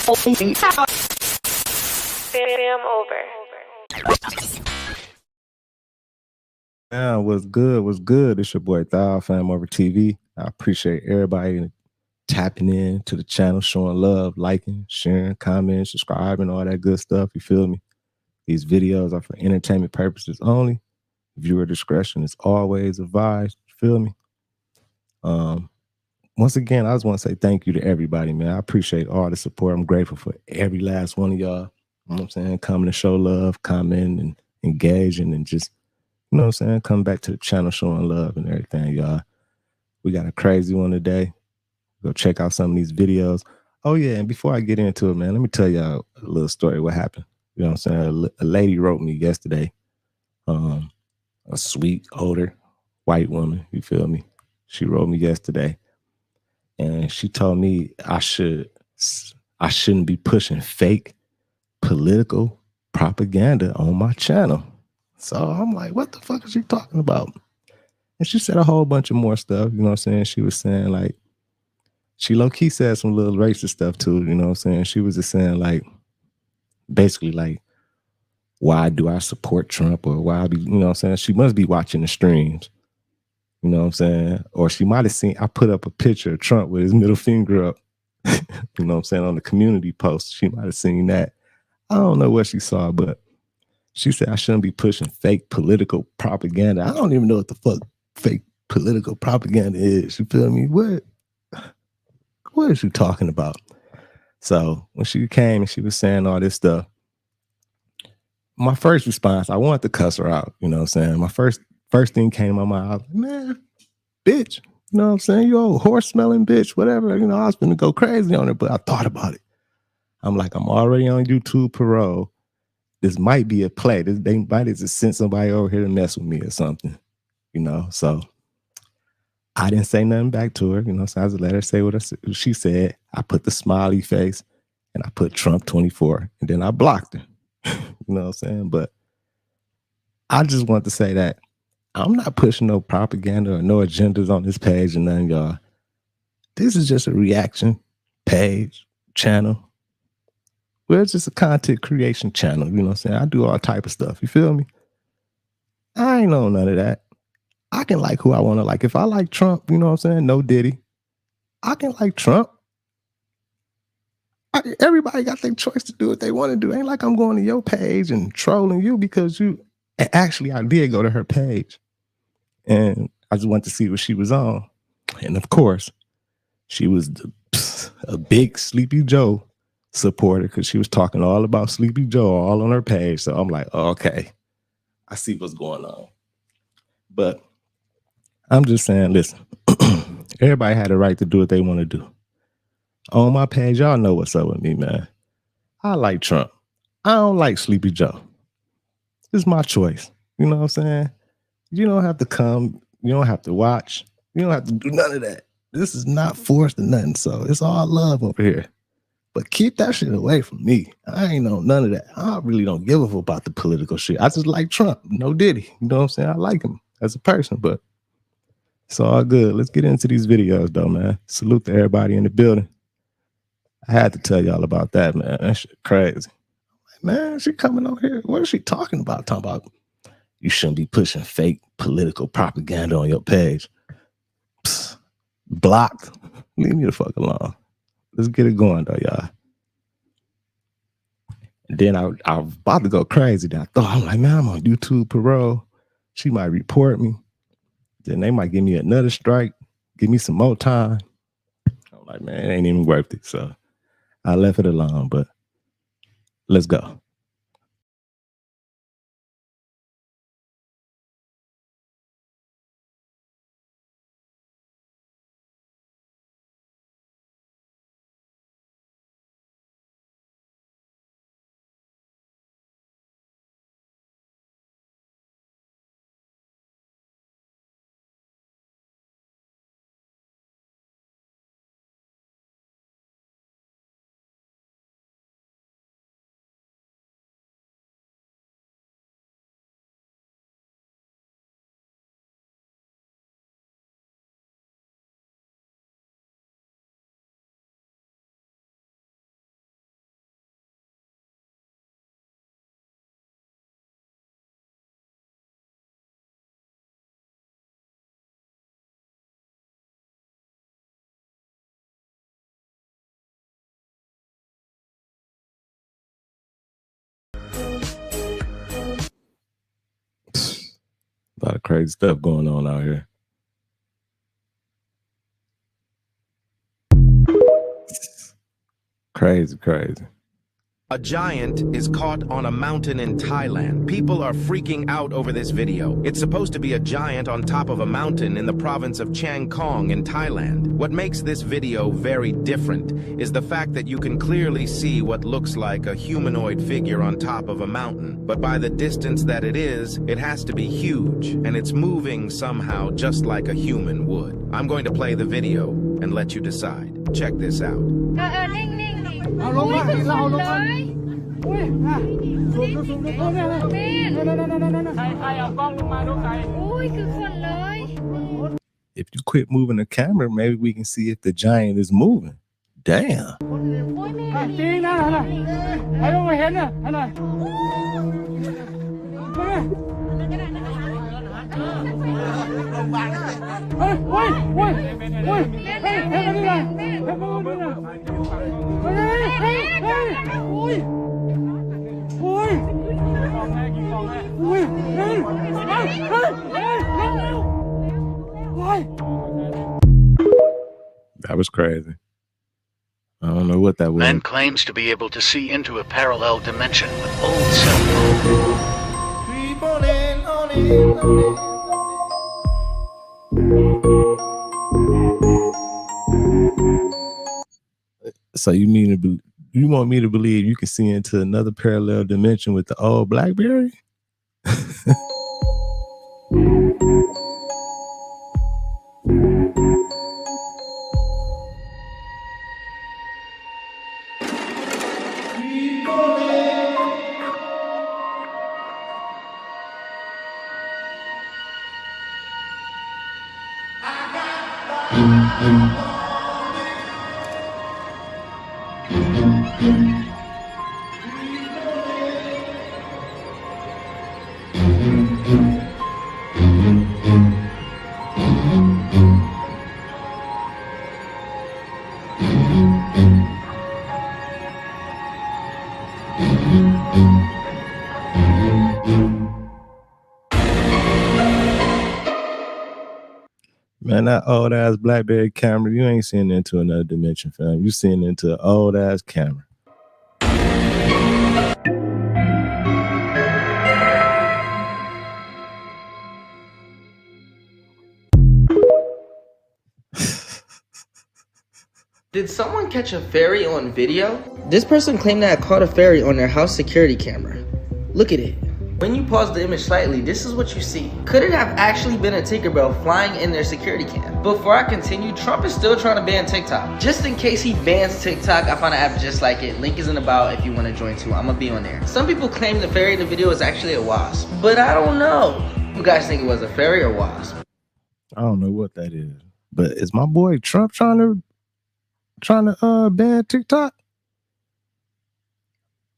Fam over. Yeah, what's good? What's good? It's your boy Thou, FamOverTV. I appreciate everybody tapping in to the channel, showing love, liking, sharing, commenting, subscribing, all that good stuff. You feel me? These videos are for entertainment purposes only. Viewer discretion is always advised. You feel me? Um, Once again, I just want to say thank you to everybody, man. I appreciate all the support. I'm grateful for every last one of y'all. You know what I'm saying? Coming to show love, commenting, and engaging, and just, you know what I'm saying, come back to the channel showing love and everything, y'all. We got a crazy one today. Go check out some of these videos. Oh, yeah, and before I get into it, man, let me tell y'all a little story what happened. You know what I'm saying? A lady wrote me yesterday, a sweet, older, white woman, you feel me? She wrote me yesterday, and she told me I shouldn't be pushing fake political propaganda on my channel. So I'm like, what the fuck is she talking about? And she said a whole bunch of more stuff, you know what I'm saying? She was saying, like, she low-key said some little racist stuff too, you know what I'm saying? She was just saying, like, basically, like, why do I support Trump, or why be, you know what I'm saying? She must be watching the streams, you know what I'm saying? Or she might have seen, I put up a picture of Trump with his middle finger up, you know what I'm saying, on the community post. She might have seen that. I don't know what she saw, but she said I shouldn't be pushing fake political propaganda. I don't even know what the fuck fake political propaganda is. You feel me? What is she talking about? So when she came and she was saying all this stuff, my first response, I wanted to cuss her out. You know what I'm saying? My first thing came to my mind, I was like, man, bitch. You know what I'm saying? You old horse smelling bitch, whatever. You know, I was gonna go crazy on her, but I thought about it. I'm like, I'm already on YouTube parole. This might be a play. They might have just sent somebody over here to mess with me or something, you know? So I didn't say nothing back to her, you know, so I just let her say what she said. I put the smiley face and I put Trump 24, and then I blocked her. You know what I'm saying? But I just want to say that I'm not pushing no propaganda or no agendas on this page and none, y'all. This is just a reaction page, channel. Well, it's just a content creation channel, you know what I'm saying? I do all type of stuff, you feel me? I ain't know none of that. I can like who I want to like. If I like Trump, you know what I'm saying? No Diddy. I can like Trump. Everybody got their choice to do what they want to do. Ain't like I'm going to your page and trolling you because you. And actually, I did go to her page, and I just wanted to see what she was on. And of course, she was a big Sleepy Joe supporter because she was talking all about Sleepy Joe all on her page. So I'm like, oh, okay, I see what's going on. But I'm just saying, listen, everybody had a right to do what they want to do. On my page, y'all know what's up with me, man. I like Trump. I don't like Sleepy Joe. It's my choice. You know what I'm saying? You don't have to come. You don't have to watch. You don't have to do none of that. This is not forced or nothing. So it's all love over here. But keep that shit away from me. I ain't know none of that. I really don't give a fuck about the political shit. I just like Trump. No Diddy. You know what I'm saying? I like him as a person, but it's all good. Let's get into these videos though, man. Salute to everybody in the building. I had to tell y'all about that, man. That shit crazy. Man, she coming over here. What is she talking about? Talking about you shouldn't be pushing fake political propaganda on your page. Psst, blocked. Leave me the fuck alone. Let's get it going though, y'all. And then I was about to go crazy. Then I thought, I'm like, man, I'm on YouTube parole. She might report me. Then they might give me another strike, give me some more time. I'm like, man, it ain't even worth it. So I left it alone, but let's go. A lot of crazy stuff going on out here. Crazy, crazy. A giant is caught on a mountain in Thailand. People are freaking out over this video. It's supposed to be a giant on top of a mountain in the province of Chiang Khong in Thailand. What makes this video very different is the fact that you can clearly see what looks like a humanoid figure on top of a mountain. But by the distance that it is, it has to be huge, and it's moving somehow just like a human would. I'm going to play the video and let you decide. Check this out. เอาลงมาเราลงมาอุ้ยสูงๆใครเอากล้องลงมาดูใคร If you quit moving the camera, maybe we can see if the giant is moving. Damn. จริงนะใครลงมาเห็นน่ะอะไรเฮ้ยเฮ้ยเฮ้ยเฮ้ยเฮ้ยเฮ้ยนี่ไงเฮ้ยมึงน่ะเฮ้ยเฮ้ยเฮ้ยโอ้ยโอ้ยโอ้ยเฮ้ยเฮ้ยเฮ้ยเฮ้ยโอ้ย That was crazy. I don't know what that was. Man claims to be able to see into a parallel dimension with old cell phone. So you want me to believe you can see into another parallel dimension with the old BlackBerry? Man, that old ass BlackBerry camera, you ain't seeing into another dimension, fam. You seeing into an old ass camera. Did someone catch a fairy on video? This person claimed that I caught a fairy on their house security camera. Look at it. When you pause the image slightly, this is what you see. Could it have actually been a Tinkerbell flying in their security cam? Before I continue, Trump is still trying to ban TikTok. Just in case he bans TikTok, I found an app just like it. Link is in the bio if you want to join too. I'm gonna be on there. Some people claim the fairy in the video is actually a wasp, but I don't know. You guys think it was a fairy or wasp? I don't know what that is. But is my boy Trump trying to ban TikTok?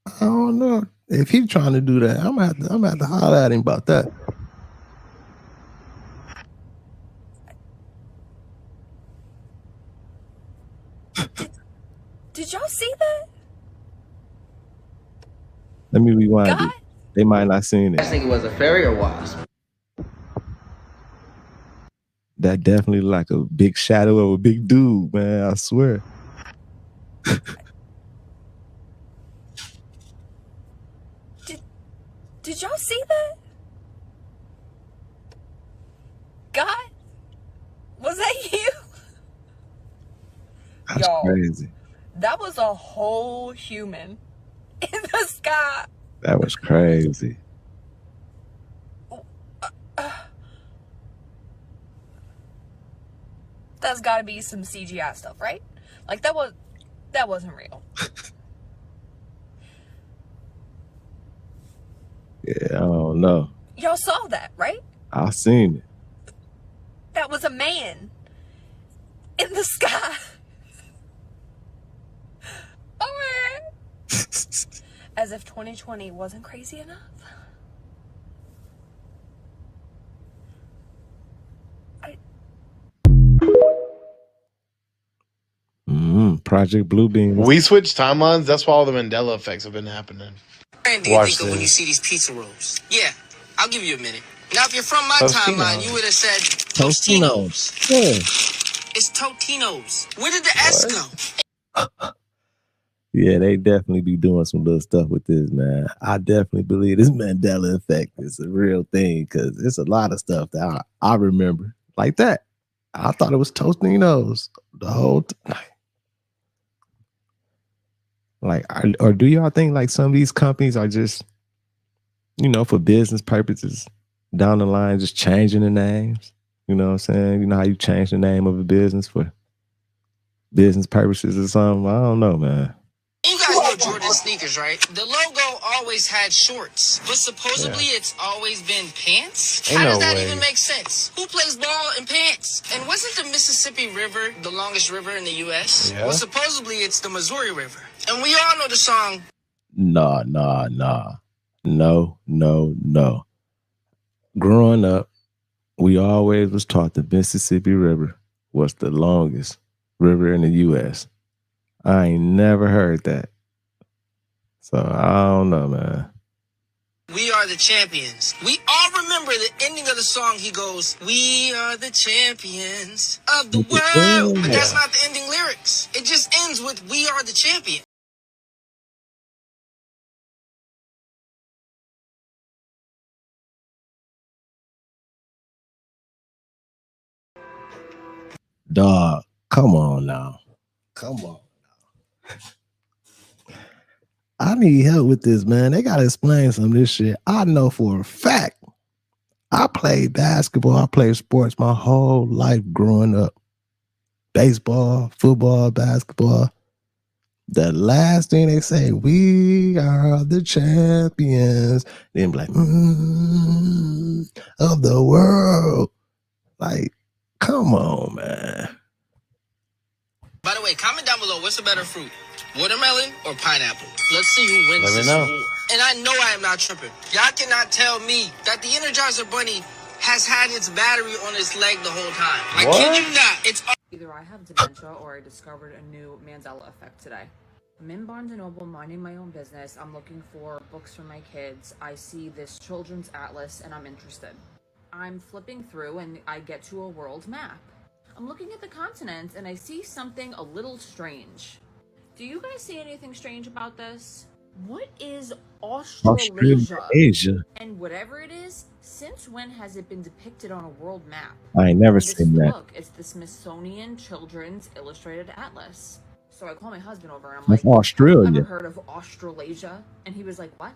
I don't know. If he's trying to do that, I'm gonna have to holler at him about that. Did y'all see that? Let me rewind it. They might not seen it. I think it was a fairy or wasp. That definitely like a big shadow of a big dude, man. I swear. Did y'all see that? God? Was that you? That's crazy. That was a whole human in the sky. That was crazy. That's gotta be some CGI stuff, right? Like that wasn't real. Yeah, I don't know. Y'all saw that, right? I seen it. That was a man in the sky. Oh man. As if 2020 wasn't crazy enough. Project Bluebeam. We switched timelines. That's why all the Mandela effects have been happening. What do you think of when you see these pizza rolls? Yeah, I'll give you a minute. Now, if you're from my timeline, you would have said Tostinos. Yeah. It's Totinos. Where did the S go? Yeah, they definitely be doing some little stuff with this, man. I definitely believe this Mandela effect is a real thing because it's a lot of stuff that I remember like that. I thought it was Tostinos the whole time. Like, or do y'all think like some of these companies are just, you know, for business purposes down the line, just changing the names? You know what I'm saying? You know how you change the name of a business for business purposes or something? I don't know, man. You guys know Jordan sneakers, right? The logo always had shorts, but supposedly it's always been pants? How does that even make sense? Who plays ball in pants? And wasn't the Mississippi River the longest river in the U.S.? Yeah. Well, supposedly it's the Missouri River. And we all know the song. Nah. No. Growing up, we always was taught the Mississippi River was the longest river in the U.S. I ain't never heard that. So I don't know, man. We are the champions. We all remember the ending of the song. He goes, "We are the champions of the world." But that's not the ending lyrics. It just ends with "We are the champions." Dog, come on now. Come on. I need help with this, man. They got to explain some of this shit. I know for a fact. I played basketball. I played sports my whole life growing up. Baseball, football, basketball. The last thing they say, "We are the champions." Then be like, of the world. Like, come on, man. By the way, comment down below, what's the better fruit? Watermelon or pineapple? Let's see who wins this war. And I know I am not tripping. Y'all cannot tell me that the Energizer Bunny has had its battery on its leg the whole time. I kid you not. It's Either I have dementia or I discovered a new Mandela effect today. I'm in Barnes & Noble minding my own business. I'm looking for books for my kids. I see this children's atlas and I'm interested. I'm flipping through and I get to a world map. I'm looking at the continents and I see something a little strange. Do you guys see anything strange about this? What is Australasia? And whatever it is, since when has it been depicted on a world map? I ain't never seen that. Look, it's the Smithsonian Children's Illustrated Atlas. So I call my husband over and I'm That's like, Australia. I've ever heard of Australasia? And he was like, what?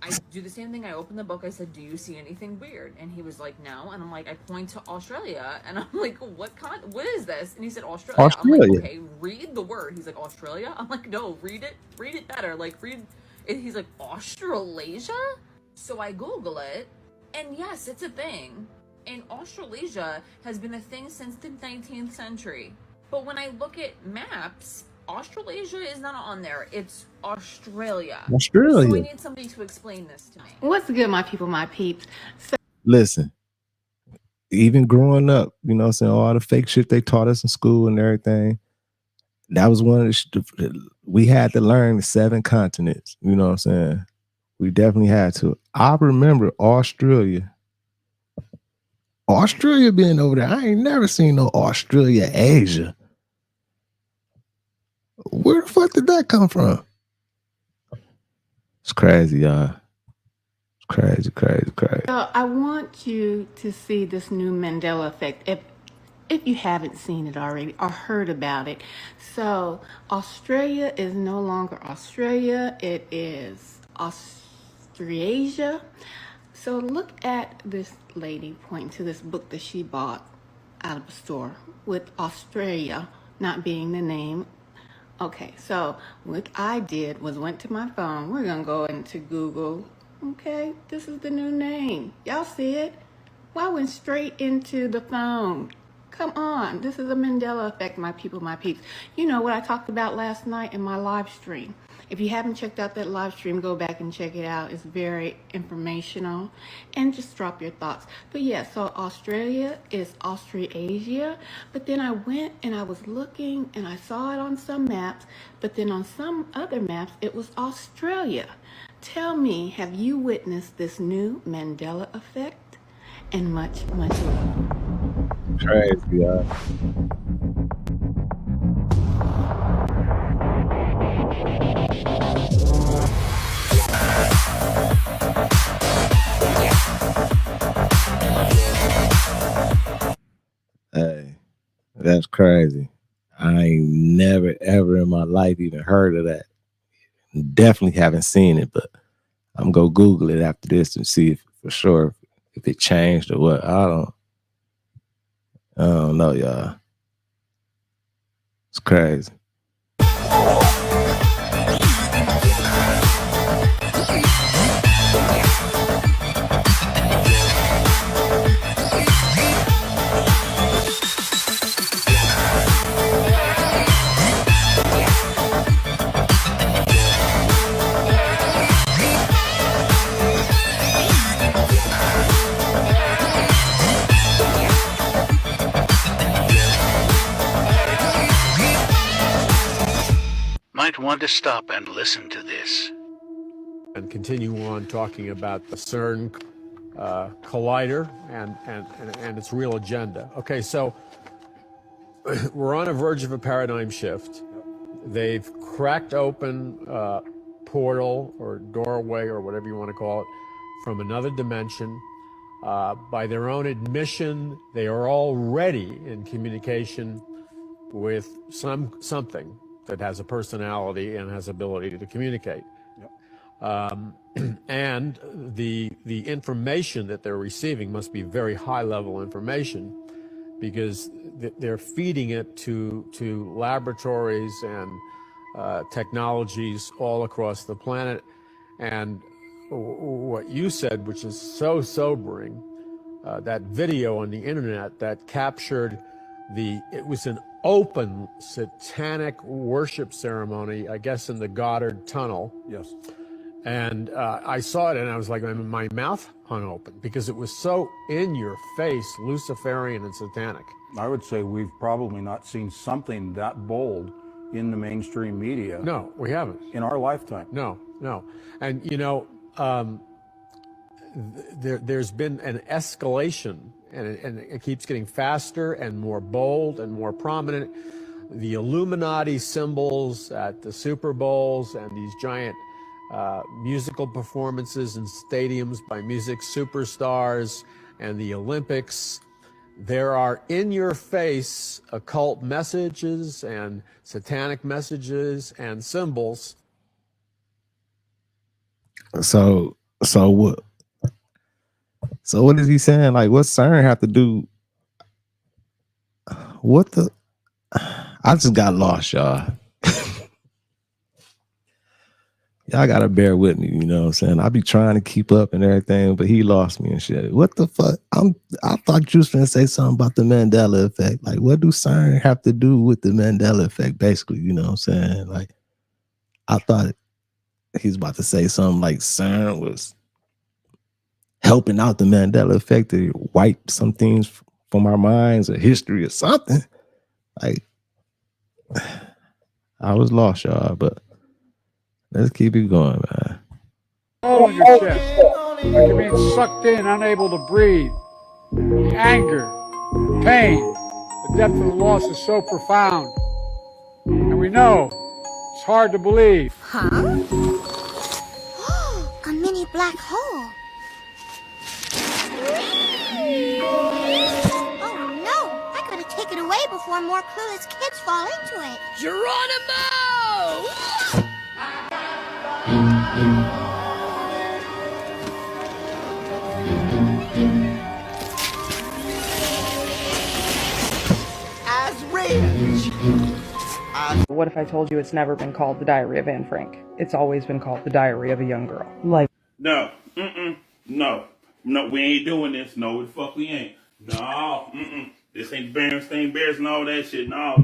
I do the same thing. I open the book. I said, do you see anything weird? And he was like, no. And I'm like, I point to Australia. And I'm like, what is this? And he said, Australia. I'm like, okay, read the word. He's like, Australia? I'm like, no, read it better. Like, read it. He's like, Australasia? So I Google it. And yes, it's a thing. And Australasia has been a thing since the 19th century. But when I look at maps, Australasia is not on there. It's Australia. So I need somebody to explain this to me. What's good, my people, my peeps? Listen, even growing up, you know what I'm saying, all the fake shit they taught us in school and everything, that was one of the we had to learn the 7 continents. You know what I'm saying? We definitely had to. I remember Australia being over there. I ain't never seen no Australia, Asia. Where the fuck did that come from? It's crazy, y'all. It's crazy. So I want you to see this new Mandela effect. If you haven't seen it already or heard about it. So Australia is no longer Australia. It is Australasia. So look at this lady pointing to this book that she bought out of the store with Australia not being the name. Okay, so what I did was went to my phone. We're going to go into Google. Okay, this is the new name. Y'all see it? Well, I went straight into the phone. Come on, this is a Mandela effect, my people, my peeps. You know what I talked about last night in my live stream. If you haven't checked out that live stream, go back and check it out. It's very informational. And just drop your thoughts. But yeah, so Australia is Australasia. But then I went and I was looking and I saw it on some maps. But then on some other maps, it was Australia. Tell me, have you witnessed this new Mandela effect? and much, much love. Crazy, y'all. Hey, that's crazy. I ain't never ever in my life even heard of that. Definitely haven't seen it, but I'm gonna Google it after this and see if for sure if it changed or what. I don't know, y'all. It's crazy. Might want to stop and listen to this. And continue on talking about the CERN collider and its real agenda. Okay, so we're on the verge of a paradigm shift. They've cracked open a portal or doorway or whatever you want to call it from another dimension. By their own admission, they are already in communication with something that has a personality and has ability to communicate. And the information that they're receiving must be very high level information, because they're feeding it to laboratories and technologies all across the planet. And what you said, which is so sobering, that video on the internet that captured it was an open satanic worship ceremony, I guess in the Goddard Tunnel. Yes. And I saw it and I was like, my mouth hung open because it was so in your face, Luciferian and satanic. I would say we've probably not seen something that bold in the mainstream media. No, we haven't. In our lifetime. No. And you know, there's been an escalation, and it keeps getting faster and more bold and more prominent. The Illuminati symbols at the Super Bowls and these giant musical performances in stadiums by music superstars and the Olympics. There are in-your-face occult messages and satanic messages and symbols. So what? So what is he saying? Like, what's CERN have to do? What the? I just got lost, y'all. Y'all gotta bear with me, you know what I'm saying? I be trying to keep up and everything, but he lost me and shit. What the fuck? I thought you was gonna say something about the Mandela effect. Like, what do CERN have to do with the Mandela effect, basically? You know what I'm saying? Like, I thought he's about to say something like CERN was helping out the Mandela effect to wipe some things from our minds or history or something. Like, I was lost, y'all, but let's keep it going, man. All on your chest, like you're being sucked in, unable to breathe. The anger, pain, the depth of the loss is so profound. And we know it's hard to believe. Huh? A mini black hole. Oh no! I gotta take it away before more clueless kids fall into it. Geronimo! As rage. What if I told you it's never been called the Diary of Anne Frank? It's always been called the Diary of a Young Girl. Like, no, no, we ain't doing this. No, the fuck we ain't. No, this ain't Berenstain Bears and all that shit. No.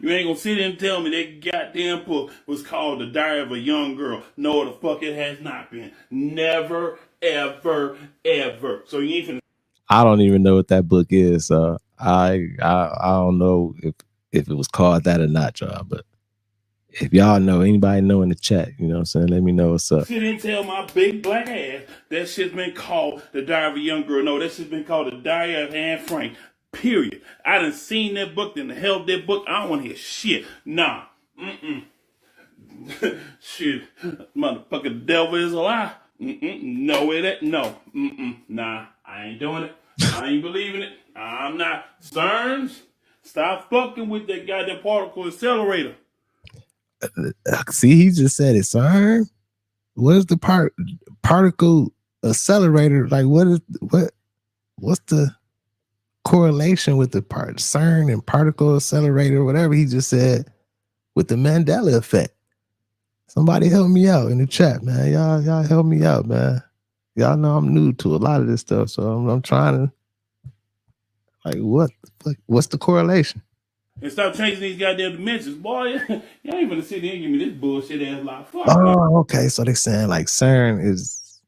You ain't gonna sit there and tell me that goddamn book was called The Diary of a Young Girl. No, the fuck it has not been. Never, ever, ever. So you ain't finna. I don't even know what that book is. I don't know if it was called that or not, y'all. But if y'all know, anybody know in the chat, you know what I'm saying? Let me know what's up. Sit and tell my big black ass that shit's been called The Diary of a Young Girl. No, that shit's been called The Diary of Anne Frank. Period. I done seen that book, then the hell of that book. I don't want to hear shit. Nah. Shit. Motherfucker, devil is a lie. No, it ain't. No. Nah. I ain't doing it. I ain't believing it. I'm not. CERNs, stop fucking with that goddamn particle accelerator. See, he just said it, CERN. What is the particle accelerator? Like, what's the correlation with the CERN and particle accelerator, whatever he just said, with the Mandela effect? Somebody help me out in the chat, man. Y'all help me out, man. Y'all know I'm new to a lot of this stuff, so I'm trying to, like, what's the correlation? And stop changing these goddamn dimensions, boy. Y'all ain't gonna sit there and give me this bullshit ass lie. Fuck Oh, okay. So they're saying like CERN is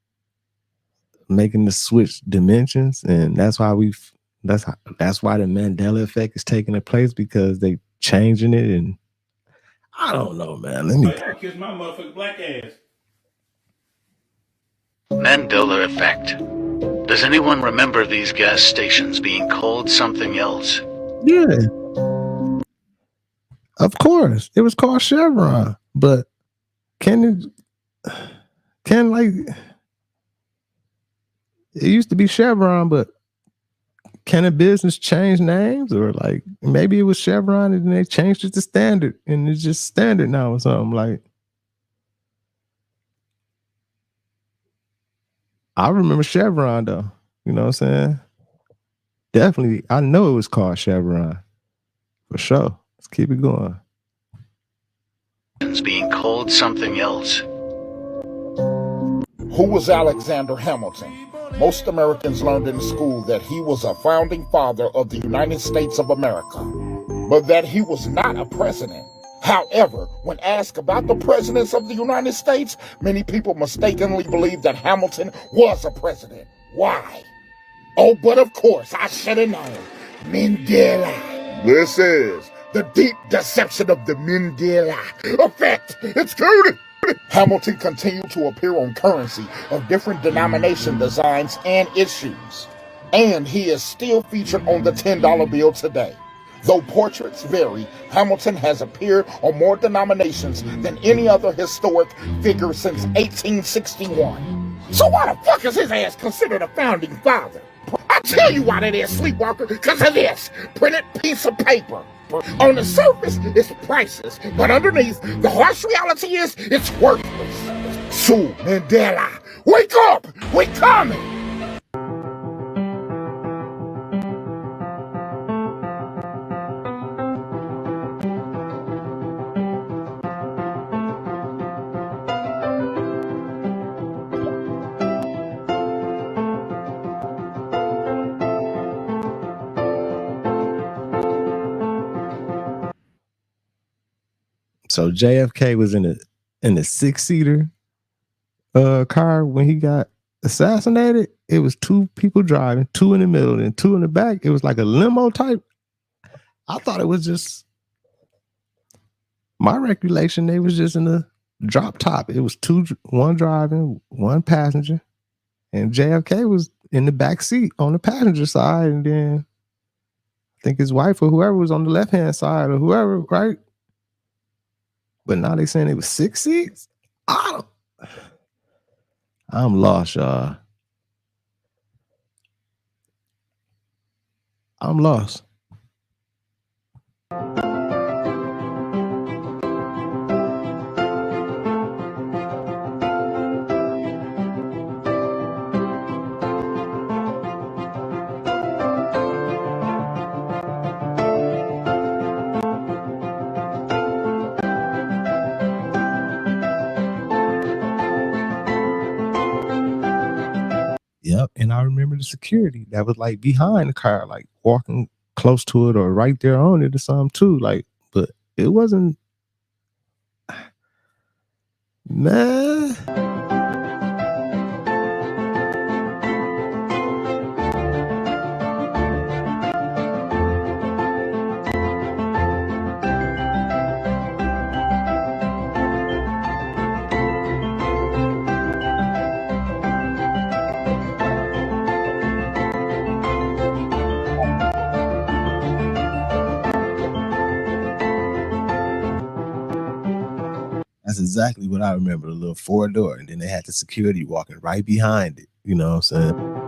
making the switch dimensions, and that's why that's why the Mandela effect is taking place, because they changing it. And I don't know, man. Let me kiss my motherfucking black ass. Mandela effect. Does anyone remember these gas stations being called something else? Yeah. Of course. It was called Chevron. But it used to be Chevron, but can a business change names? Or like maybe it was Chevron and they changed it to Standard and it's just Standard now or something. Like, I remember Chevron though. You know what I'm saying? Definitely. I know it was called Chevron. For sure. Let's keep it going. Being called something else. Who was Alexander Hamilton? Most Americans learned in school that he was a founding father of the United States of America, but that he was not a president. However, when asked about the presidents of the United States, many people mistakenly believe that Hamilton was a president. Why? Oh, but of course, I should have known. Mandela. This is the deep deception of the Mandela effect. It's coded. Hamilton continued to appear on currency of different denomination designs and issues, and he is still featured on the $10 bill today. Though portraits vary, Hamilton has appeared on more denominations than any other historic figure since 1861. So why the fuck is his ass considered a founding father? I'll tell you why that is, Sleepwalker, because of this printed piece of paper. On the surface, it's priceless, but underneath, the harsh reality is it's worthless. So, Mandela, wake up! We're coming! So JFK was in the 6-seater car when he got assassinated. It was 2 people driving, 2 in the middle and 2 in the back. It was like a limo type. I thought it was just, my recollection, they was just in the drop top. It was 1 driving, 1 passenger, and JFK was in the back seat on the passenger side, and then I think his wife or whoever was on the left-hand side or whoever, right? But now they saying it was 6 seats? I'm lost, y'all. I'm lost. Yep. And I remember the security that was like behind the car, like walking close to it or right there on it or something too. Like, but it wasn't, man. exactly what I remember, the little 4-door. And then they had the security walking right behind it. You know what I'm saying?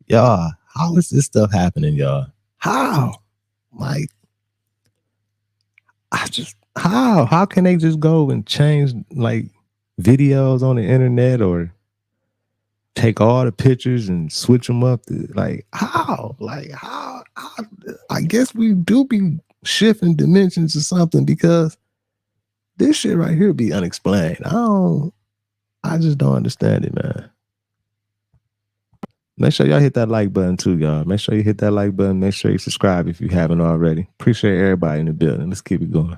Y'all, how is this stuff happening, y'all? How? Like, how can they just go and change like videos on the internet or take all the pictures and switch them up? Like, how? Like, how? I guess we do be shifting dimensions or something, because this shit right here be unexplained. I just don't understand it, man. Make sure y'all hit that like button too, y'all. Make sure you hit that like button. Make sure you subscribe if you haven't already. Appreciate everybody in the building. Let's keep it going.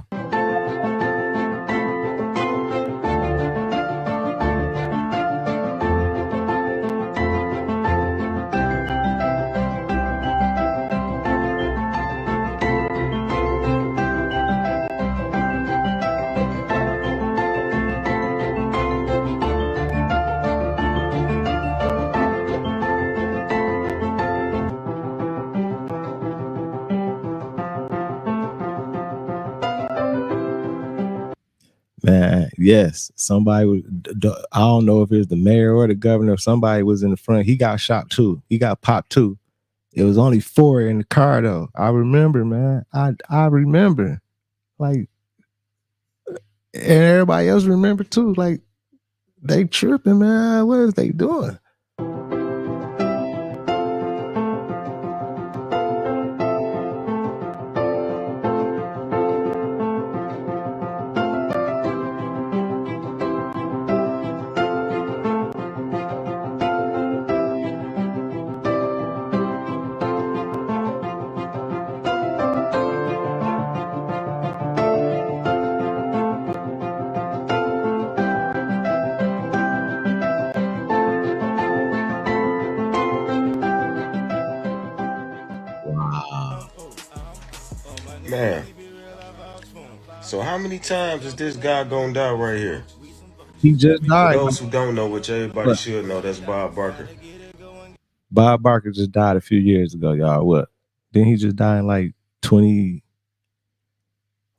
Man, yes, somebody was, I don't know if it was the mayor or the governor, somebody was in the front. He got shot too. He got popped too. It was only 4 in the car though. I remember, man. I remember. Like, and everybody else remember too. Like, they tripping, man. What is they doing? Man, so how many times is this guy gonna die right here? He just For died. those who don't know, which everybody should know, that's Bob Barker. Bob Barker just died a few years ago, y'all. What? Didn't he just die in like 20?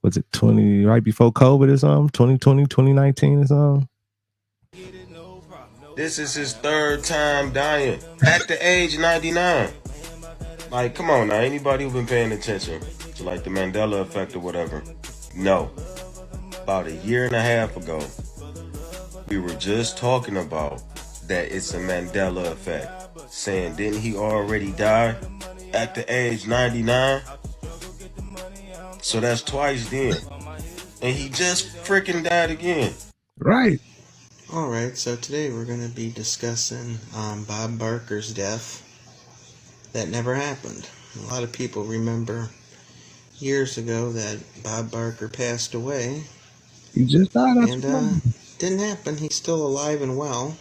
Was it 20 right before COVID or something? 2020, 2019 or something? This is his 3rd time dying at the age of 99. Like, come on now, anybody who been paying attention to like the Mandela effect or whatever, no. About a year and a half ago, we were just talking about that it's a Mandela effect. Saying, didn't he already die at the age 99? So that's twice then. And he just freaking died again. Right. Alright, so today we're going to be discussing Bob Barker's death. That never happened. A lot of people remember years ago that Bob Barker passed away. He just died. And didn't happen. He's still alive and well.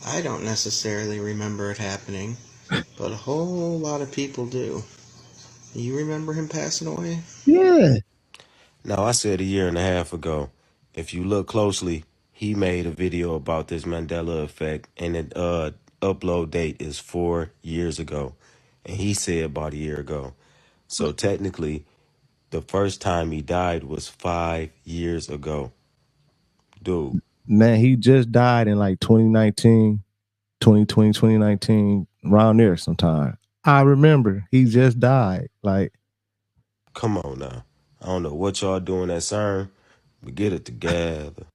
I don't necessarily remember it happening, but a whole lot of people do. You remember him passing away? Yeah. Now, I said a year and a half ago. If you look closely, he made a video about this Mandela effect, and the upload date is 4 years ago. And he said about a year ago. So technically, the first time he died was 5 years ago. Dude. Man, he just died in like 2019, 2020, 2019, around there sometime. I remember he just died. Like, come on now. I don't know what y'all doing at CERN, but get it together.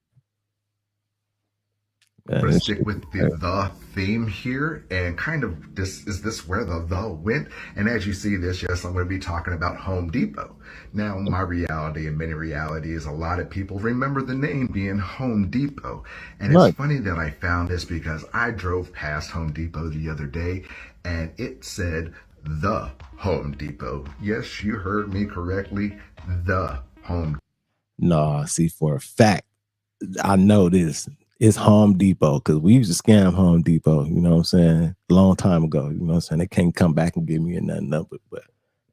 We're going to stick with the theme here, and kind of this where the went. And as you see this, yes, I'm going to be talking about Home Depot. Now, my reality and many reality is a lot of people remember the name being Home Depot. And it's funny that I found this because I drove past Home Depot the other day, and it said the Home Depot. Yes, you heard me correctly. The Home Depot. Nah, see, for a fact, I know this. It's Home Depot, because we used to scam Home Depot, you know what I'm saying, a long time ago. You know what I'm saying? They can't come back and give me another number. But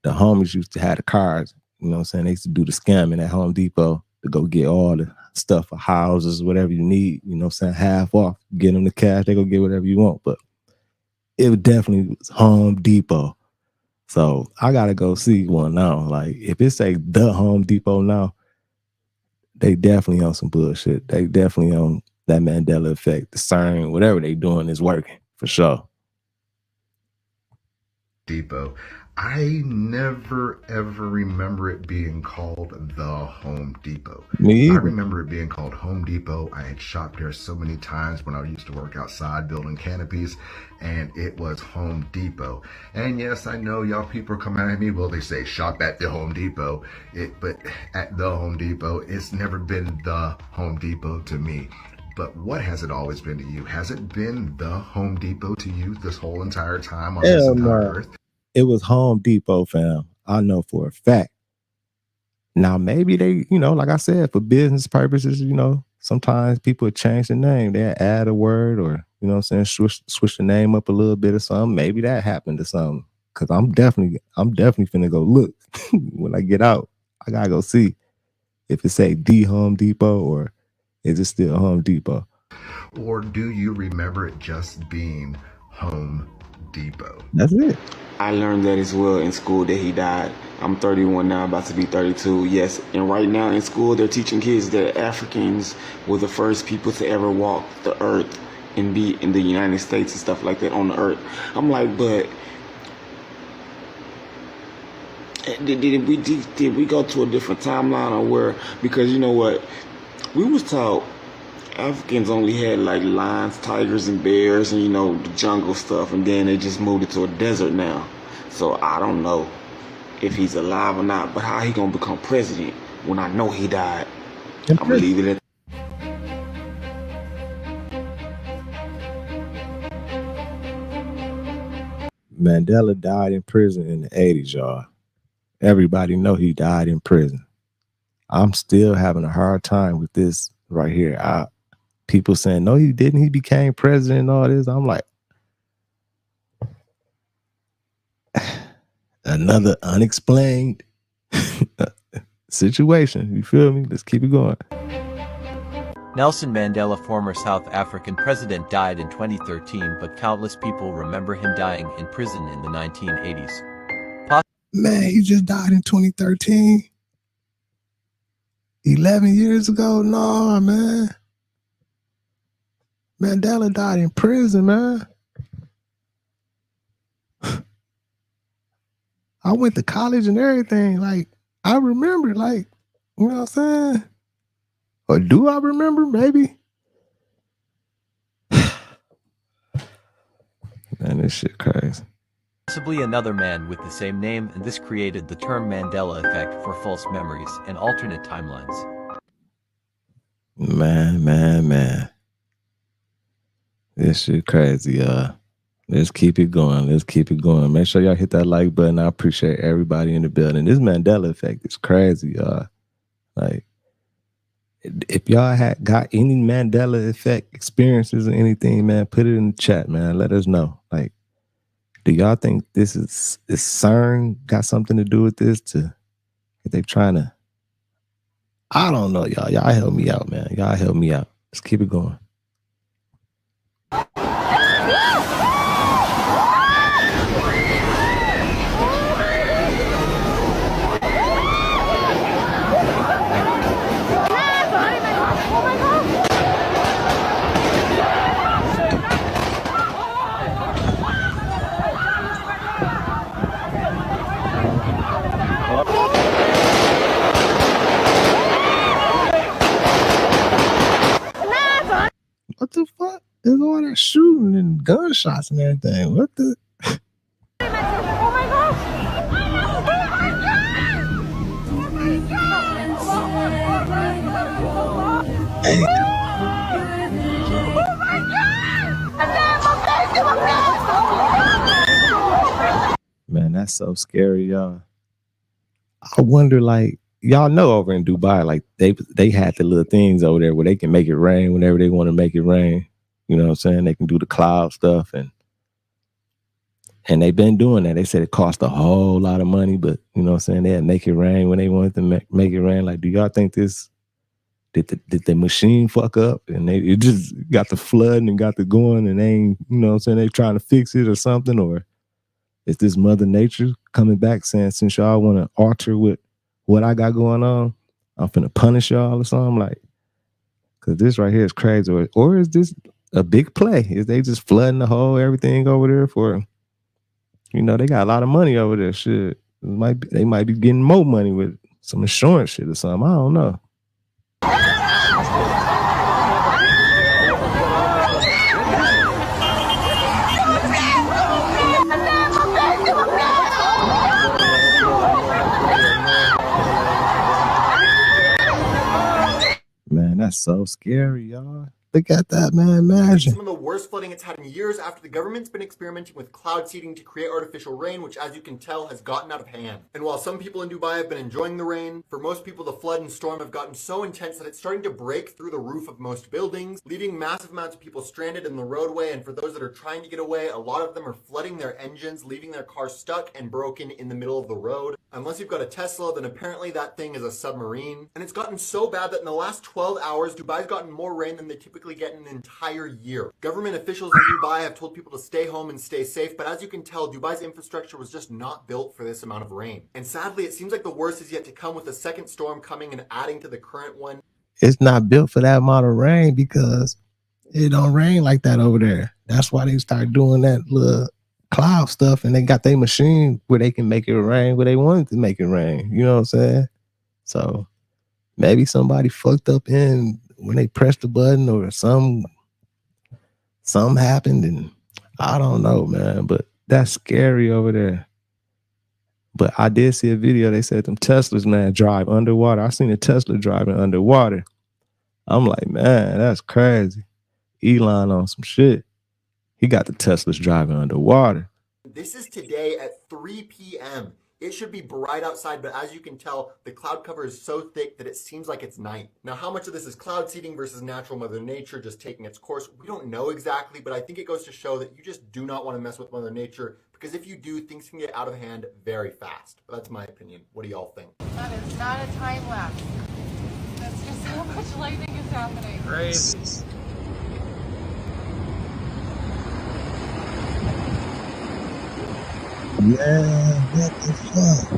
the homies used to have the cards, you know what I'm saying? They used to do the scamming at Home Depot to go get all the stuff for houses, whatever you need, you know what I'm saying, half off. Get them the cash, they go get whatever you want. But it definitely was Home Depot. So I gotta go see one now. Like, if it say the Home Depot now, they definitely on some bullshit. They definitely on that Mandela effect, the CERN, whatever they doing is working for sure. Depot. I never ever remember it being called the Home Depot. Me either. I remember it being called Home Depot. I had shopped there so many times when I used to work outside building canopies, and it was Home Depot. And yes, I know y'all people are coming at me. Well, they say shop at the Home Depot, but at the Home Depot, it's never been the Home Depot to me. But what has it always been to you? Has it been the Home Depot to you this whole entire time on this entire earth? It was Home Depot, fam. I know for a fact. Now, maybe they, you know, like I said, for business purposes, you know, sometimes people change the name. They add a word, or, you know what I'm saying, switch the name up a little bit or something. Maybe that happened to something. Because I'm definitely finna go look when I get out. I gotta go see if it say the Home Depot, or is it still Home Depot? Or do you remember it just being Home Depot? That's it. I learned that as well in school, that he died. I'm 31 now, about to be 32. Yes, and right now in school, they're teaching kids that Africans were the first people to ever walk the earth and be in the United States and stuff like that on the earth. I'm like, but did we go to a different timeline, or where? Because you know what, we was taught Africans only had like lions, tigers, and bears, and you know, the jungle stuff, and then they just moved it to a desert now. So I don't know if he's alive or not, but how he gonna become president when I know he died? I'm gonna leave it at. Mandela died in prison in the 80s, y'all. Everybody know he died in prison. I'm still having a hard time with this right here. People saying, no, he didn't. He became president and all this. I'm like, another unexplained situation. You feel me? Let's keep it going. Nelson Mandela, former South African president, died in 2013, but countless people remember him dying in prison in the 1980s. Man, he just died in 2013. 11 years ago? No, man. Mandela died in prison, man. I went to college and everything. Like, I remember, like, you know what I'm saying? Or do I remember? Maybe. Man, this shit crazy. Possibly another man with the same name, and this created the term Mandela effect for false memories and alternate timelines. Man. This shit crazy, y'all. Let's keep it going. Let's keep it going. Make sure y'all hit that like button. I appreciate everybody in the building. This Mandela effect is crazy, y'all. Like, if y'all had got any Mandela effect experiences or anything, man, put it in the chat, man. Let us know. Like, do y'all think this is CERN got something to do with this? If they trying to, I don't know, y'all. Y'all help me out, man. Y'all help me out. Let's keep it going. What the fuck? There's all that shooting and gunshots and everything. What the? Hey. Man, that's so scary, y'all. I wonder, like, y'all know over in Dubai, like they had the little things over there where they can make it rain whenever they want to make it rain. You know what I'm saying? They can do the cloud stuff, and they've been doing that. They said it cost a whole lot of money, but you know what I'm saying? They had make it rain when they wanted to make it rain. Like, do y'all think this did the machine fuck up and it just got the flooding and got the going and they ain't, you know what I'm saying, they trying to fix it or something? Or is this Mother Nature coming back saying, since y'all want to alter with what I got going on, I'm finna punish y'all or something? Like, because this right here is crazy. Or is this a big play? Is they just flooding the whole everything over there for, you know, they got a lot of money over there. Shit, they might be getting more money with some insurance shit or something. I don't know. Man, that's so scary, y'all. Look at that, man. Imagine. Some of the worst flooding it's had in years after the government's been experimenting with cloud seeding to create artificial rain, which, as you can tell, has gotten out of hand. And while some people in Dubai have been enjoying the rain, for most people the flood and storm have gotten so intense that it's starting to break through the roof of most buildings, leaving massive amounts of people stranded in the roadway. And for those that are trying to get away, a lot of them are flooding their engines, leaving their cars stuck and broken in the middle of the road. Unless you've got a Tesla, then apparently that thing is a submarine. And it's gotten so bad that in the last 12 hours, Dubai's gotten more rain than they typically get in an entire year. Government officials in Dubai have told people to stay home and stay safe, but as you can tell, Dubai's infrastructure was just not built for this amount of rain. And sadly, it seems like the worst is yet to come, with a second storm coming and adding to the current one. It's not built for that amount of rain because it don't rain like that over there. That's why they start doing that little cloud stuff, and they got their machine where they can make it rain where they wanted to make it rain. You know what I'm saying? So maybe somebody fucked up in when they pressed the button, or something happened, and I don't know, man. But that's scary over there. But I did see a video. They said them Teslas, man, drive underwater. I seen a Tesla driving underwater. I'm like, man, that's crazy. Elon on some shit. He got the Teslas driving underwater. This is today at 3 p.m. It should be bright outside, but as you can tell, the cloud cover is so thick that it seems like it's night. Now, how much of this is cloud seeding versus natural Mother Nature just taking its course, we don't know exactly, but I think it goes to show that you just do not want to mess with Mother Nature, because if you do, things can get out of hand very fast. But that's my opinion. What do y'all think? That is not a time lapse. That's just how much lightning is happening. Crazy. Yeah, what the fuck?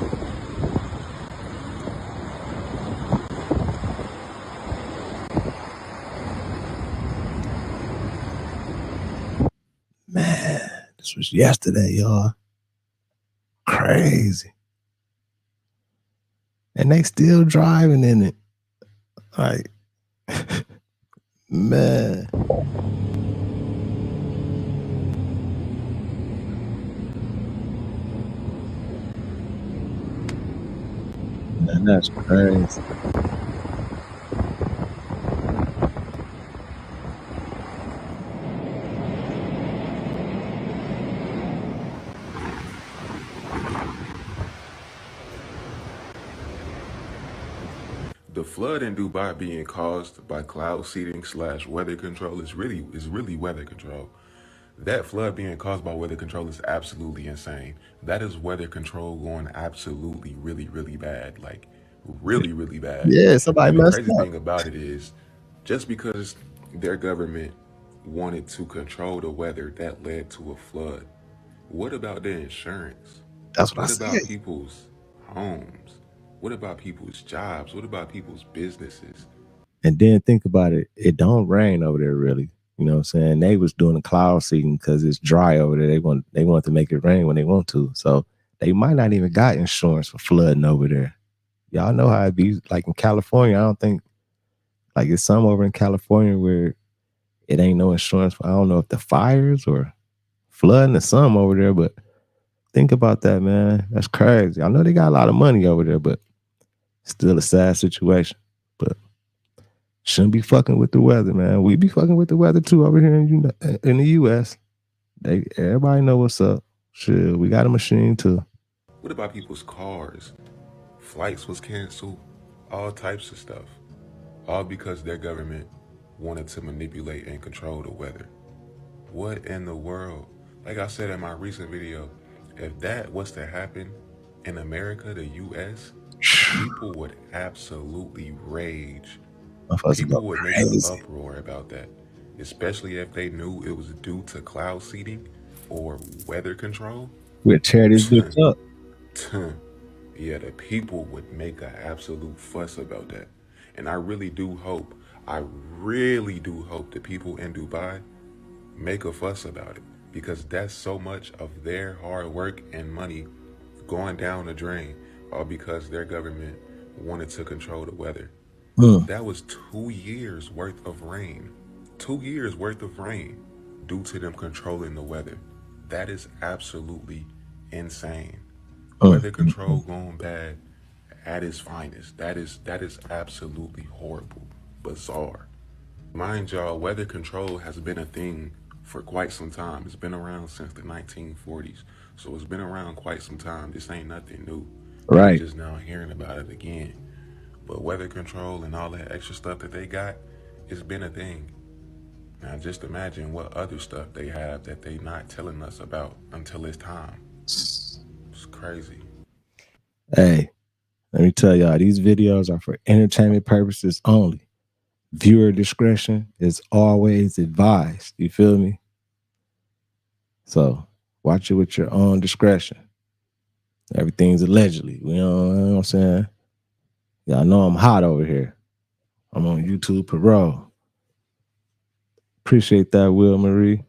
Man, this was yesterday, y'all. Crazy. And they still driving in it. Like, man. Man, that's crazy. The flood in Dubai being caused by cloud seeding / weather control is really weather control. That flood being caused by weather control is absolutely insane. That is weather control going absolutely really bad. Like really bad. Yeah, somebody And the messed crazy up. thing about it is, just because their government wanted to control the weather, that led to a flood. What about their insurance? That's what I What about said. people's homes? What about people's jobs? What about people's businesses? And then think about it. It don't rain over there really. You know what I'm saying? They was doing the cloud seeding because it's dry over there. They want to make it rain when they want to. So they might not even got insurance for flooding over there. Y'all know how it be. Like in California, I don't think, like it's some over in California where it ain't no insurance for, I don't know if the fires or flooding or some over there, but think about that, man. That's crazy. I know they got a lot of money over there, but still a sad situation. But shouldn't be fucking with the weather, man. We be fucking with the weather too over here in the US. Everybody know what's up. Shit, we got a machine too. What about people's cars? Flights was canceled, all types of stuff. All because their government wanted to manipulate and control the weather. What in the world? Like I said in my recent video, if that was to happen in America, the US, people would absolutely rage. People would make an uproar about that, especially if they knew it was due to cloud seeding or weather control. We'll tear this bitch up. Yeah, the people would make an absolute fuss about that. And I really do hope the people in Dubai make a fuss about it, because that's so much of their hard work and money going down the drain, all because their government wanted to control the weather. That was 2 years worth of rain. 2 years worth of rain due to them controlling the weather. That is absolutely insane. Weather control going bad at its finest. That is absolutely horrible, bizarre. Mind y'all, weather control has been a thing for quite some time. It's been around since the 1940s. So it's been around quite some time. This ain't nothing new. Right. We're just now hearing about it again. But weather control and all that extra stuff that they got, it's been a thing. Now just imagine what other stuff they have that they not telling us about until it's time. It's crazy. Hey, let me tell y'all, these videos are for entertainment purposes only. Viewer discretion is always advised. You feel me? So watch it with your own discretion. Everything's allegedly. You know what I'm saying? Y'all know I'm hot over here. I'm on YouTube parole. Appreciate that, Will Marie.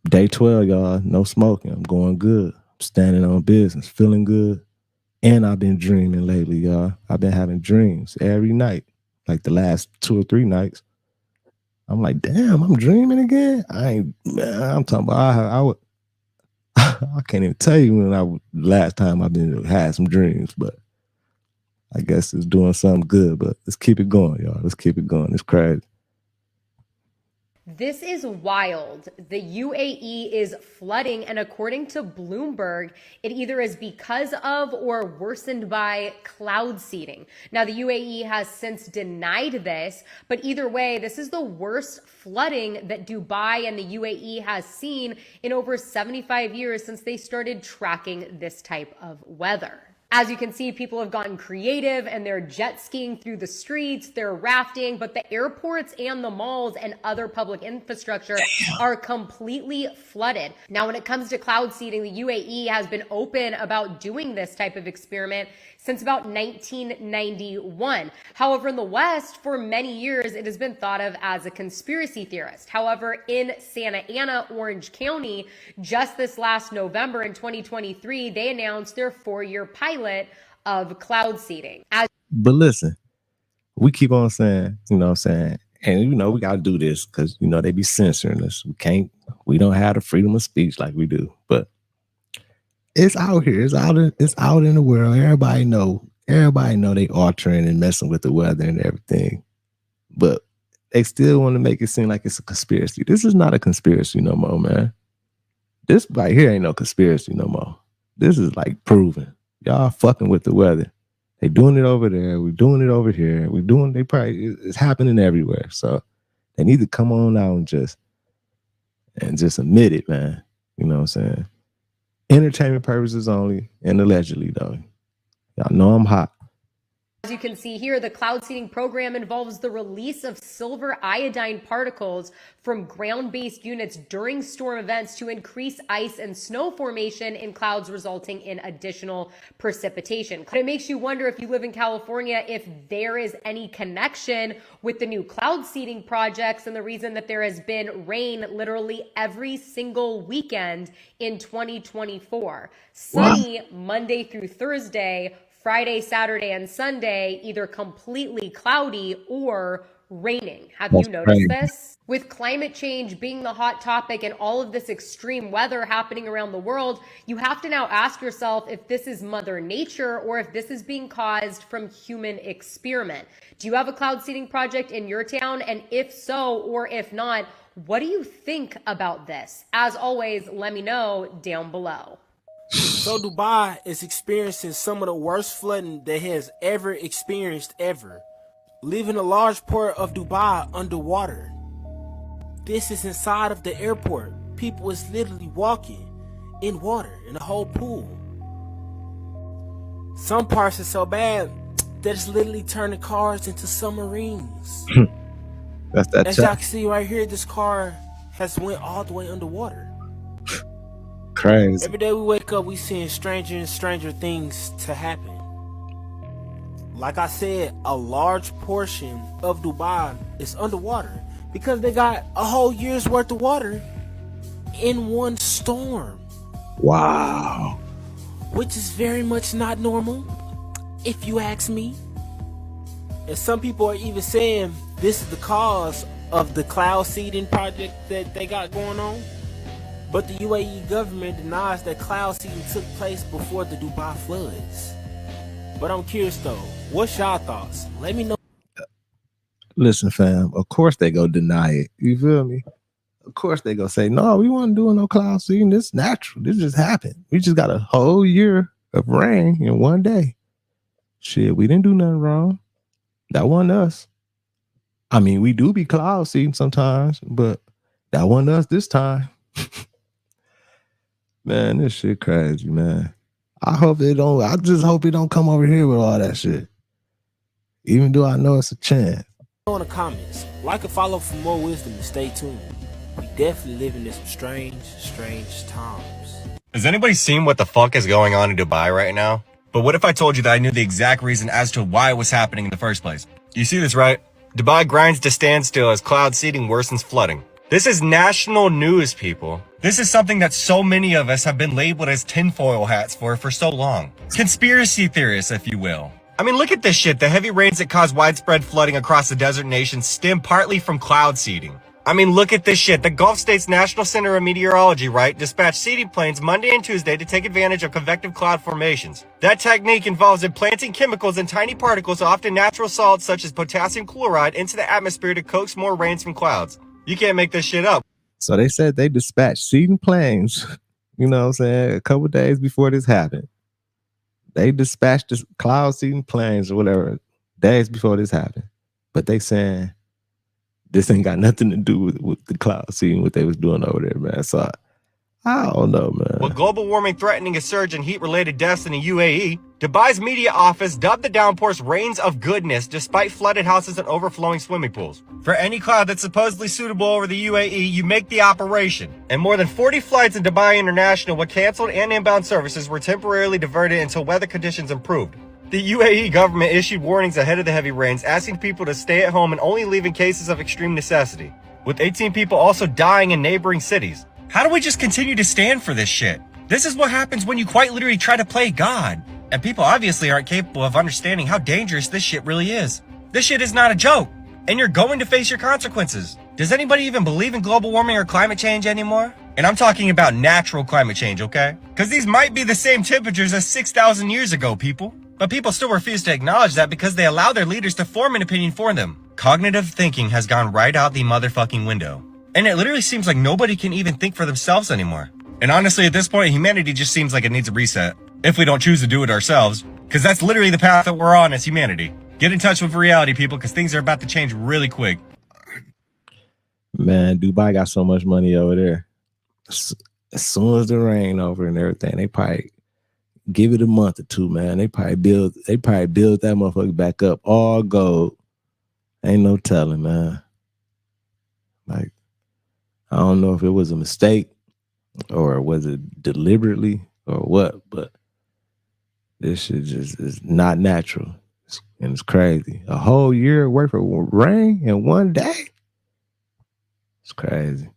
Day 12, y'all. No smoking. I'm going good. I'm standing on business, feeling good. And I've been dreaming lately, y'all. I've been having dreams every night. Like the last 2 or 3 nights. I'm like, damn, I'm dreaming again. I'm talking about I can't even tell you when last time I've been had some dreams, but I guess it's doing something good. But let's keep it going, y'all. Let's keep it going. It's crazy. This is wild. The UAE is flooding, and according to Bloomberg, it either is because of or worsened by cloud seeding. Now, the UAE has since denied this, but either way, this is the worst flooding that Dubai and the UAE has seen in over 75 years since they started tracking this type of weather. As you can see, people have gotten creative and they're jet skiing through the streets, they're rafting, but the airports and the malls and other public infrastructure are completely flooded. Now, when it comes to cloud seeding, the UAE has been open about doing this type of experiment since about 1991. However, in the West, for many years, it has been thought of as a conspiracy theorist. However, in Santa Ana, Orange County, just this last November in 2023, they announced their 4-year pilot of cloud seeding. But listen, we keep on saying, you know what I'm saying, and you know, we got to do this because, you know, they be censoring us. We don't have the freedom of speech like we do, but it's out here. It's out in the world. Everybody know they altering and messing with the weather and everything. But they still want to make it seem like it's a conspiracy. This is not a conspiracy no more, man. This right here ain't no conspiracy no more. This is like proven. Y'all fucking with the weather. They doing it over there. We're doing it over here. It's happening everywhere. So they need to come on out and just admit it, man. You know what I'm saying? Entertainment purposes only, and allegedly, though. Y'all know I'm hot. As you can see here, the cloud seeding program involves the release of silver iodine particles from ground-based units during storm events to increase ice and snow formation in clouds, resulting in additional precipitation. It makes you wonder, if you live in California, if there is any connection with the new cloud seeding projects and the reason that there has been rain literally every single weekend in 2024. Sunny Monday through Thursday, Friday, Saturday, and Sunday, either completely cloudy or raining. Have you noticed this? With climate change being the hot topic and all of this extreme weather happening around the world, you have to now ask yourself if this is Mother Nature or if this is being caused from human experiment. Do you have a cloud seeding project in your town? And if so, or if not, what do you think about this? As always, let me know down below. So Dubai is experiencing some of the worst flooding that has ever experienced ever, leaving a large part of Dubai underwater. This is inside of the airport. People is literally walking in water in a whole pool. Some parts are so bad that it's literally turning cars into submarines. That's that As y'all can see right here, this car has went all the way underwater. Crazy. Every day we wake up, we seeing stranger and stranger things to happen. Like I said, a large portion of Dubai is underwater because they got a whole year's worth of water in one storm. Wow. Which is very much not normal, if you ask me. And some people are even saying this is the cause of the cloud seeding project that they got going on. But the UAE government denies that cloud seeding took place before the Dubai floods. But I'm curious though, what's y'all thoughts? Let me know. Listen, fam, of course they go deny it. You feel me? Of course they go say, no, we wasn't doing no cloud seeding. This is natural. This just happened. We just got a whole year of rain in one day. Shit, we didn't do nothing wrong. That wasn't us. I mean, we do be cloud seeding sometimes, but that wasn't us this time. Man, this shit crazy, man. I just hope it don't come over here with all that shit. Even though I know it's a chance. In the comments, like and follow for more wisdom and stay tuned. We definitely living in some strange times. Has anybody seen what the fuck is going on in Dubai right now? But what if I told you that I knew the exact reason as to why it was happening in the first place? You see this, right? Dubai grinds to standstill as cloud seeding worsens flooding. This is national news, people. This is something that so many of us have been labeled as tinfoil hats for so long. Conspiracy theorists, if you will. I mean, look at this shit. The heavy rains that cause widespread flooding across the desert nations stem partly from cloud seeding. I mean, look at this shit. The Gulf States National Center of Meteorology, right, dispatched seeding planes Monday and Tuesday to take advantage of convective cloud formations. That technique involves implanting chemicals and tiny particles, often natural salts such as potassium chloride, into the atmosphere to coax more rains from clouds. You can't make this shit up. So they said they dispatched seeding planes, you know what I'm saying, a couple days before this happened. They dispatched the cloud seeding planes or whatever days before this happened. But they saying this ain't got nothing to do with the cloud seeding, what they was doing over there, man. So I don't know, man. With global warming threatening a surge in heat-related deaths in the UAE, Dubai's media office dubbed the downpours rains of goodness despite flooded houses and overflowing swimming pools. For any cloud that's supposedly suitable over the UAE, you make the operation. And more than 40 flights in Dubai International with canceled and inbound services were temporarily diverted until weather conditions improved. The UAE government issued warnings ahead of the heavy rains, asking people to stay at home and only leave in cases of extreme necessity, with 18 people also dying in neighboring cities. How do we just continue to stand for this shit? This is what happens when you quite literally try to play God. And people obviously aren't capable of understanding how dangerous this shit really is. This shit is not a joke, and you're going to face your consequences. Does anybody even believe in global warming or climate change anymore? And I'm talking about natural climate change, okay? Because these might be the same temperatures as 6,000 years ago, people. But people still refuse to acknowledge that because they allow their leaders to form an opinion for them. Cognitive thinking has gone right out the motherfucking window. And it literally seems like nobody can even think for themselves anymore. And honestly, at this point, humanity just seems like it needs a reset. If we don't choose to do it ourselves. Because that's literally the path that we're on as humanity. Get in touch with reality, people, because things are about to change really quick. Man, Dubai got so much money over there. As soon as the rain over and everything, they probably give it a month or two, man. They probably build that motherfucker back up all gold. Ain't no telling, man. Like, I don't know if it was a mistake or was it deliberately or what, but this shit just is not natural. And it's crazy. A whole year worth of rain in one day? It's crazy.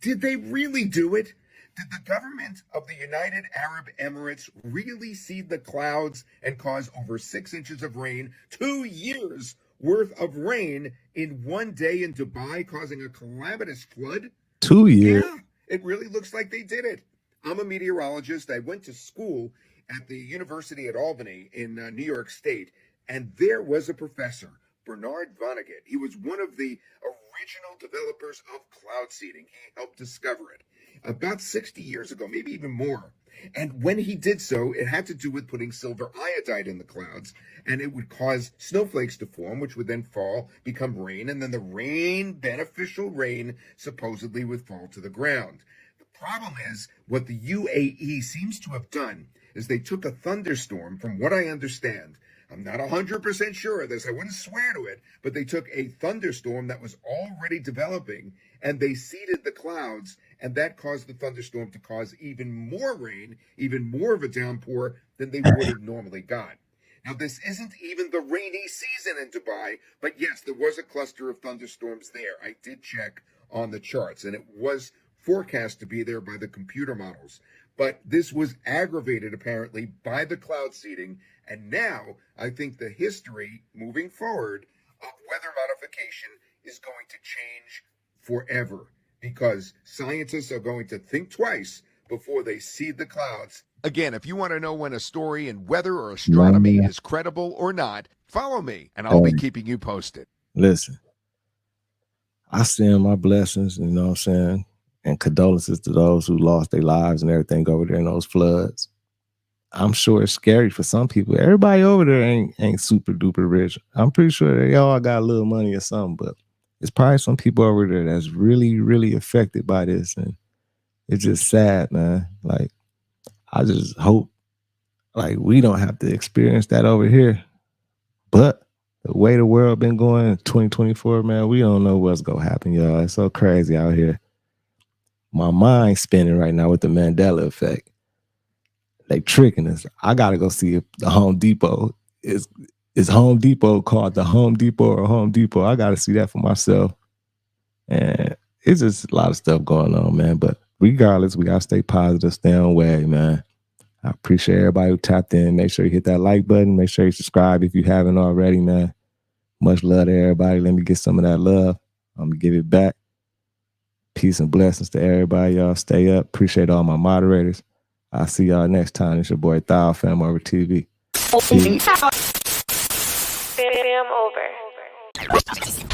Did they really do it? Did the government of the United Arab Emirates really seed the clouds and cause over 6 inches of rain, 2 years worth of rain in one day in Dubai, causing a calamitous flood? 2 years? Yeah, it really looks like they did it. I'm a meteorologist. I went to school at the University at Albany in New York State, and there was a professor, Bernard Vonnegut. He was one of the original developers of cloud seeding. He helped discover it about 60 years ago, maybe even more. And when he did so, it had to do with putting silver iodide in the clouds, and it would cause snowflakes to form, which would then fall, become rain, and then the rain, beneficial rain, supposedly would fall to the ground. The problem is, what the UAE seems to have done is they took a thunderstorm, from what I understand. I'm not 100% sure of this, I wouldn't swear to it, but they took a thunderstorm that was already developing, and they seeded the clouds, and that caused the thunderstorm to cause even more rain, even more of a downpour than they would have normally got. Now, this isn't even the rainy season in Dubai, but yes, there was a cluster of thunderstorms there. I did check on the charts, and it was forecast to be there by the computer models. But this was aggravated, apparently, by the cloud seeding, and now I think the history, moving forward, of weather modification is going to change forever, because scientists are going to think twice before they seed the clouds. Again, if you want to know when a story in weather or astronomy is credible or not, follow me, and I'll be keeping you posted. Listen, I send my blessings, you know what I'm saying, and condolences to those who lost their lives and everything over there in those floods. I'm sure it's scary for some people. Everybody over there ain't super duper rich. I'm pretty sure they all got a little money or something, but it's probably some people over there that's really, really affected by this, and it's just sad, man. Like, I just hope, like, we don't have to experience that over here. But the way the world been going in 2024, man, we don't know what's gonna happen, y'all. It's so crazy out here. My mind's spinning right now with the Mandela effect. They tricking us. I gotta go see if the Home Depot is Home Depot called the Home Depot or Home Depot. I gotta see that for myself. And it's just a lot of stuff going on, man. But regardless, we gotta stay positive, stay on way, man. I appreciate everybody who tapped in. Make sure you hit that like button. Make sure you subscribe if you haven't already, man. Much love to everybody. Let me get some of that love. I'm gonna give it back. Peace and blessings to everybody. Y'all stay up. Appreciate all my moderators. I'll see y'all next time. It's your boy Thao, FamOverTV. Fam over.